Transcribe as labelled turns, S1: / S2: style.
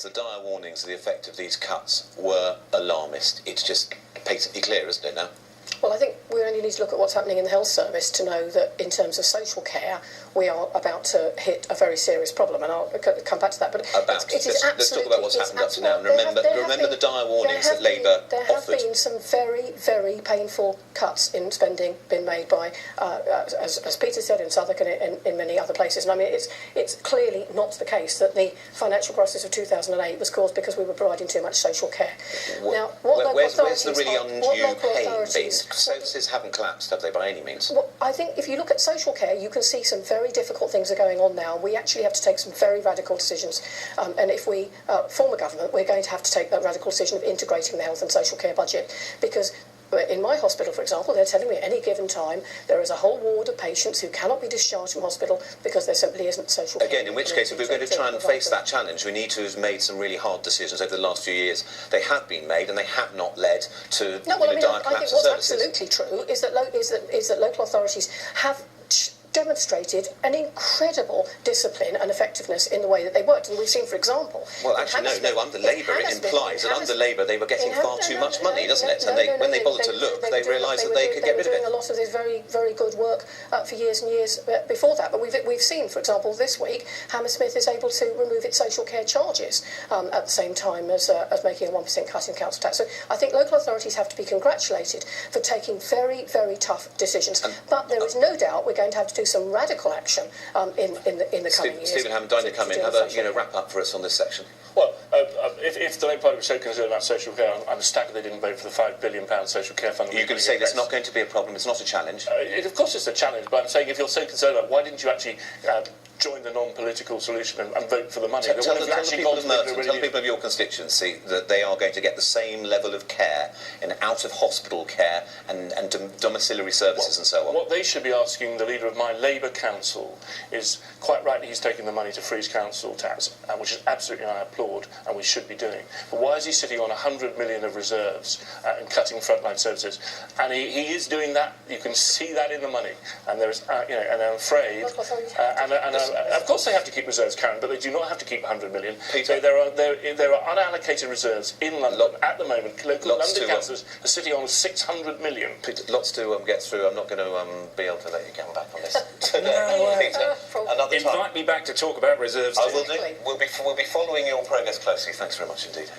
S1: The dire warnings of the effect of these cuts were alarmist. It's just patently clear, isn't it now?
S2: Well, I think we only need to look at what's happening in the health service to know that in terms of social care, we are about to hit a very serious problem, and I'll come back to that. But
S1: let's talk about what's happened up to now. And remember the dire warnings that Labour offered.
S2: There have been some very, very painful cuts in spending been made by, as Peter said, in Southwark and in many other places. And I mean, it's clearly not the case that the financial crisis of 2008 was caused because we were providing too much social care.
S1: Where's the really undue pain been? Services haven't collapsed, have they, by any means?
S2: Well, I think if you look at social care, you can see some very difficult things are going on now. We actually have to take some very radical decisions. And if we form a government, we're going to have to take that radical decision of integrating the health and social care budget. Because in my hospital, for example, they're telling me at any given time there is a whole ward of patients who cannot be discharged from hospital because there simply isn't social care.
S1: Again, in which case, if we're going to try and face that challenge, we need to have made some really hard decisions over the last few years. They have been made, and they have not led to dire collapse of services.
S2: I think what's absolutely true is that local authorities have demonstrated an incredible discipline and effectiveness in the way that they worked. And we've seen, for example...
S1: Well, actually, no, under Labour it implies that under Labour they were getting far too much money, doesn't it? And when they bothered to look, they realised that they could get rid of it.
S2: They were doing a lot of this very, very good work for years and years before that. But we've seen, for example, this week, Hammersmith is able to remove its social care charges at the same time as making a 1% cut in council tax. So I think local authorities have to be congratulated for taking very, very tough decisions. But there is no doubt we're going to have to do some radical action in the coming years.
S1: Stephen Hammond, to come in, have a wrap up for us on this section.
S3: Well, if the Labour Party was so concerned about social care, I'm staggered they didn't vote for the £5 billion social care fund.
S1: You're going to say that's not going to be a problem, it's not a challenge?
S3: Of course it's a challenge, but I'm saying if you're so concerned about it, why didn't you actually join the non-political solution and vote for the money?
S1: Tell the people of your constituency that they are going to get the same level of care in out-of-hospital care and domiciliary services and so on.
S3: What they should be asking the leader of my Labour council is, quite rightly he's taking the money to freeze council tax, which is absolutely I applaud and we should be doing. But why is he sitting on 100 million of reserves and cutting frontline services? And he is doing that. You can see that in the money. And there is, and I'm afraid, of course they have to keep reserves, Karen, but they do not have to keep 100 million.
S1: Peter,
S3: there are unallocated reserves in London at the moment. Local London councillors are sitting on 600 million.
S1: Peter, lots to get through. I'm not going to be able to let you come back on this.
S4: No,
S1: Peter, another time.
S4: Invite me back to talk about reserves.
S1: I will do. We'll be following your progress closely. Thanks very much indeed.